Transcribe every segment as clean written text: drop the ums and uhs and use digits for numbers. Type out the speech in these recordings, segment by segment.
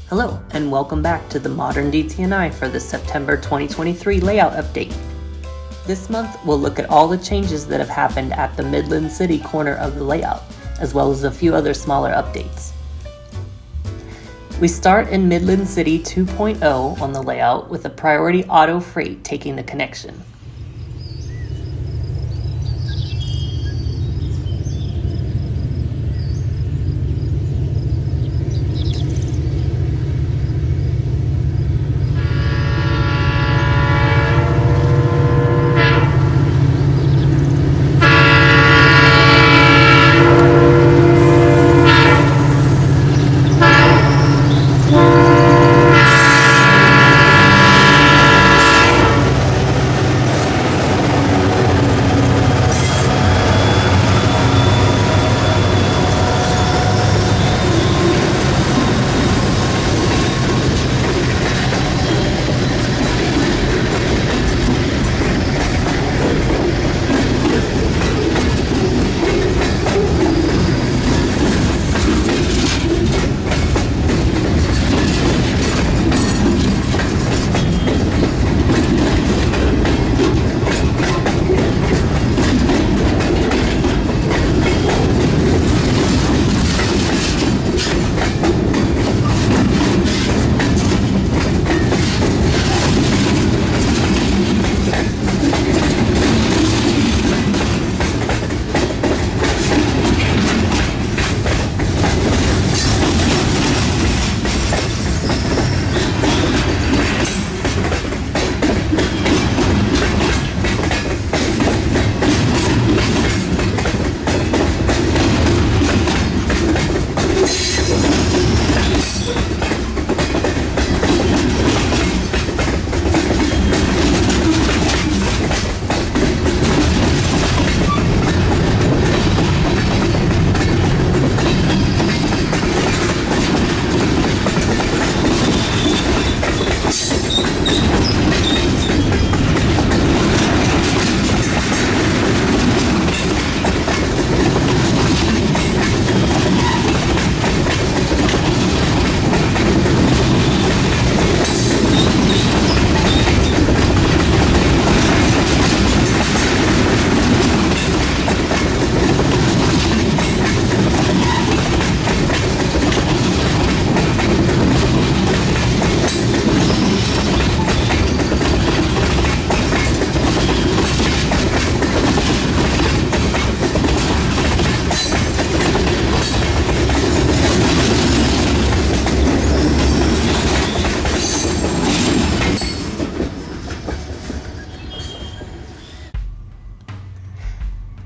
Hello, and welcome back to the Modern DT&I for the September 2023 layout update. This month, we'll look at all the changes that have happened at the Midland City corner of the layout, as well as a few other smaller updates. We start in Midland City 2.0 on the layout with a priority auto freight taking the connection.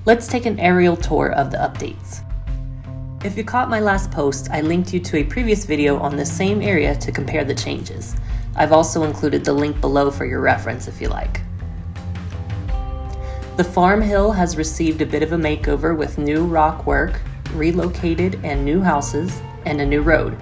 Let's take an aerial tour of the updates. If you caught my last post, I linked you to a previous video on this same area to compare the changes. I've also included the link below for your reference if you like. The farm hill has received a bit of a makeover with new rock work, relocated and new houses, and a new road.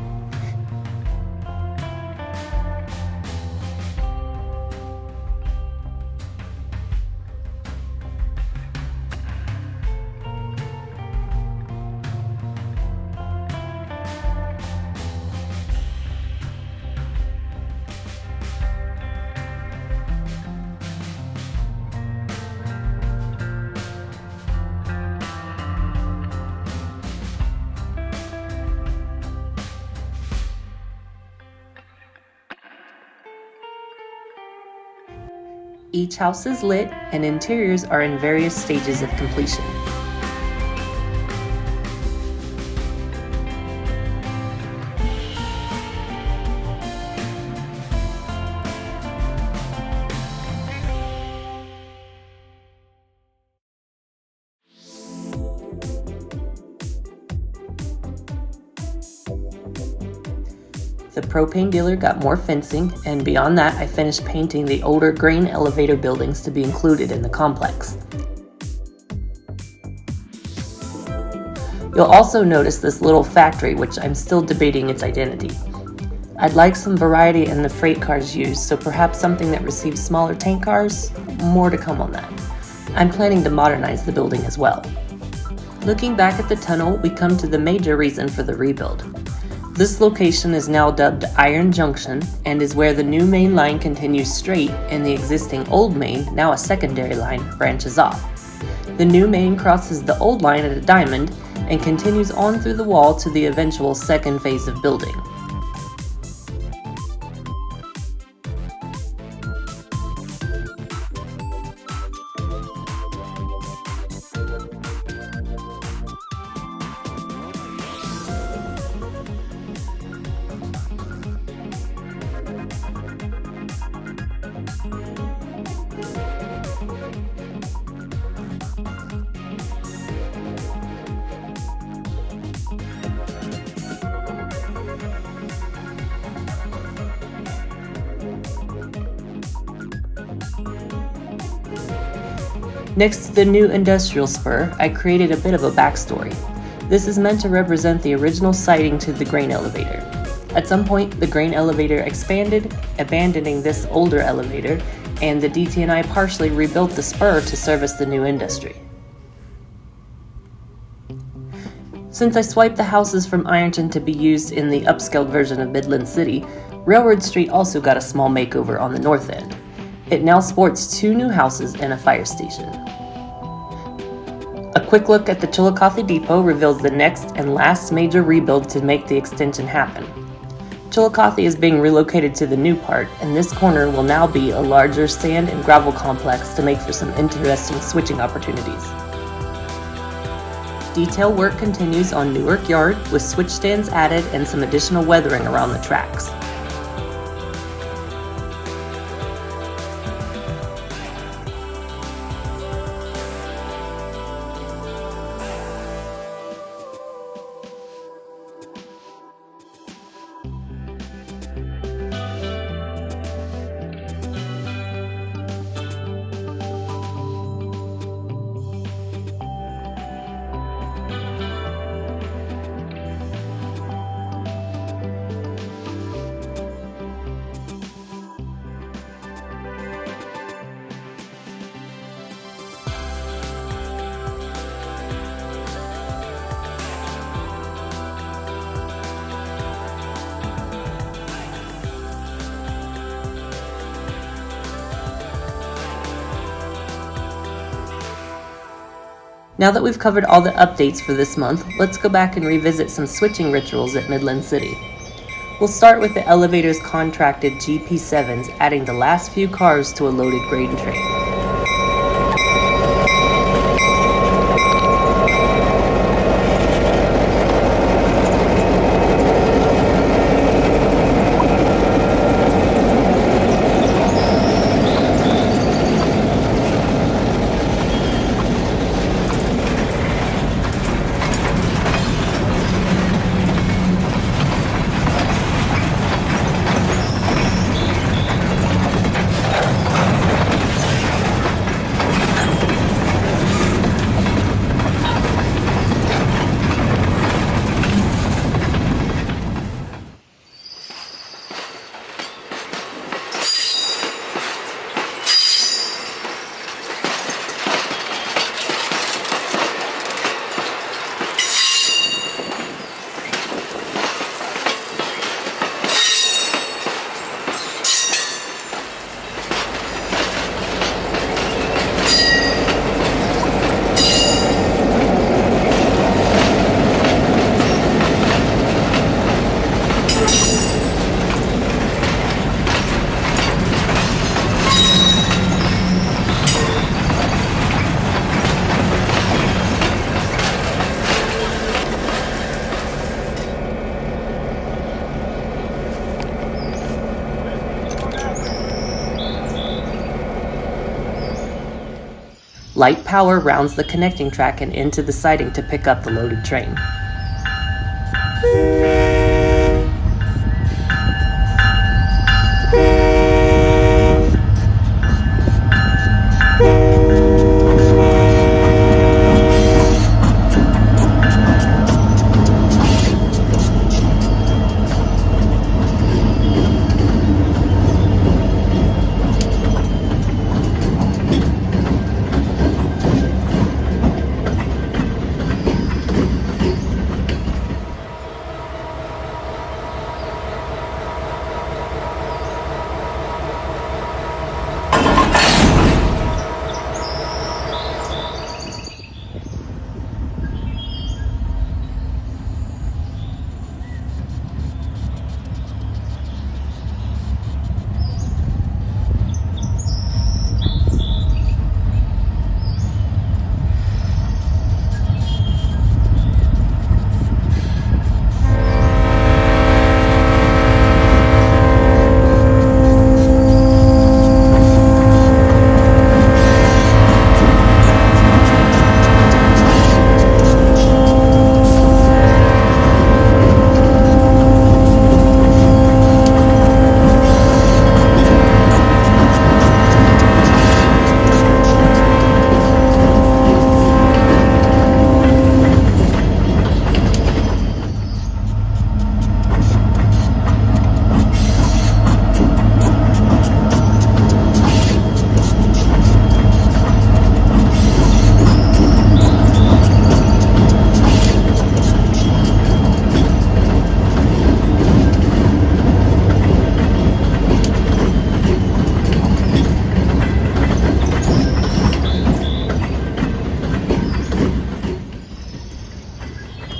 Each house is lit and interiors are in various stages of completion. The propane dealer got more fencing, and beyond that, I finished painting the older grain elevator buildings to be included in the complex. You'll also notice this little factory, which I'm still debating its identity. I'd like some variety in the freight cars used, so perhaps something that receives smaller tank cars? More to come on that. I'm planning to modernize the building as well. Looking back at the tunnel, we come to the major reason for the rebuild. This location is now dubbed Iron Junction and is where the new main line continues straight and the existing old main, now a secondary line, branches off. The new main crosses the old line at a diamond and continues on through the wall to the eventual second phase of building. Next to the new industrial spur, I created a bit of a backstory. This is meant to represent the original siding to the grain elevator. At some point, the grain elevator expanded, abandoning this older elevator, and the DT&I partially rebuilt the spur to service the new industry. Since I swiped the houses from Ironton to be used in the upscaled version of Midland City, Railroad Street also got a small makeover on the north end. It now sports 2 new houses and a fire station. A quick look at the Chillicothe Depot reveals the next and last major rebuild to make the extension happen. Chillicothe is being relocated to the new part, and this corner will now be a larger sand and gravel complex to make for some interesting switching opportunities. Detail work continues on Newark Yard with switch stands added and some additional weathering around the tracks. Now that we've covered all the updates for this month, let's go back and revisit some switching rituals at Midland City. We'll start with the elevator's contracted GP7s adding the last few cars to a loaded grain train. Light power rounds the connecting track and into the siding to pick up the loaded train.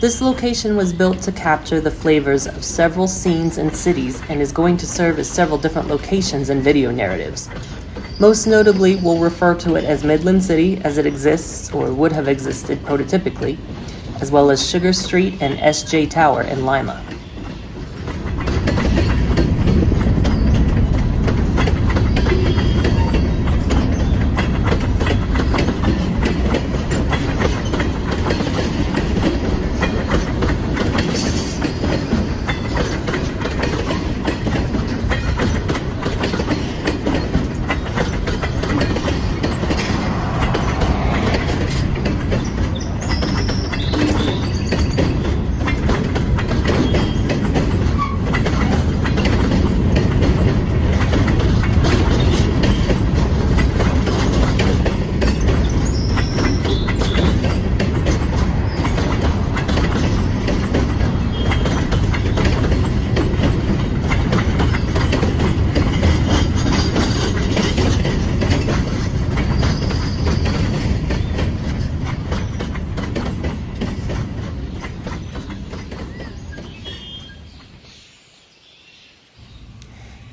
This location was built to capture the flavors of several scenes and cities and is going to serve as several different locations and video narratives. Most notably, we'll refer to it as Midland City as it exists or would have existed prototypically, as well as Sugar Street and SJ Tower in Lima.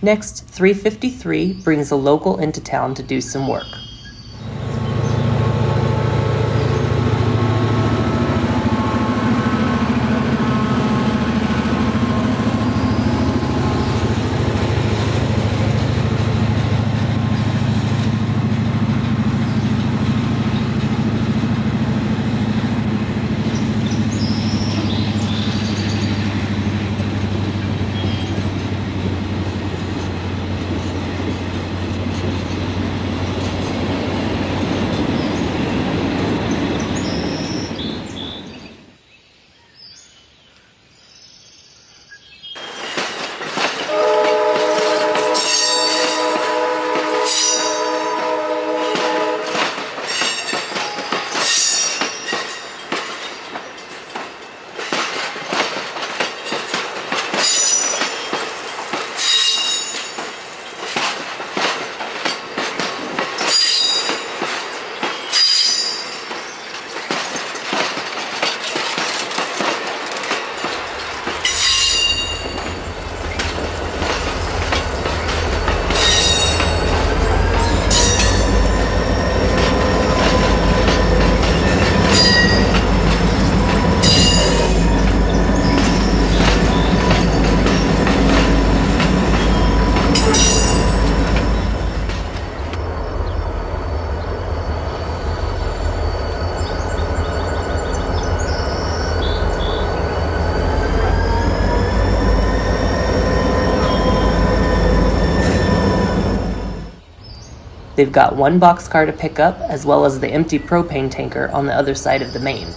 Next, 353 brings a local into town to do some work. They've got one boxcar to pick up, as well as the empty propane tanker on the other side of the main.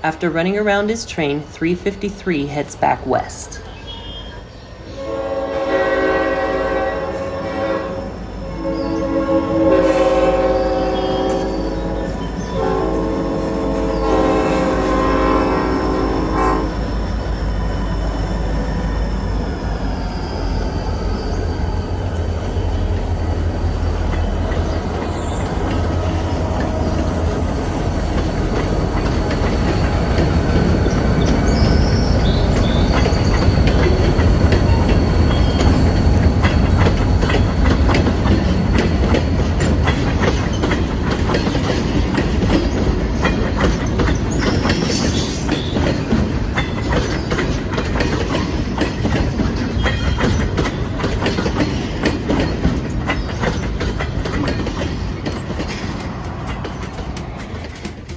After running around his train, 353 heads back west.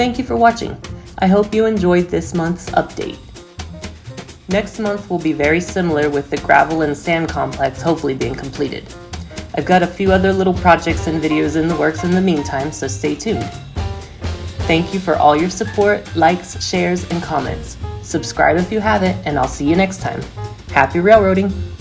Thank you for watching. I hope you enjoyed this month's update. Next month will be very similar with the gravel and sand complex hopefully being completed. I've got a few other little projects and videos in the works in the meantime, so stay tuned. Thank you for all your support, likes, shares, and comments. Subscribe if you haven't, and I'll see you next time. Happy railroading!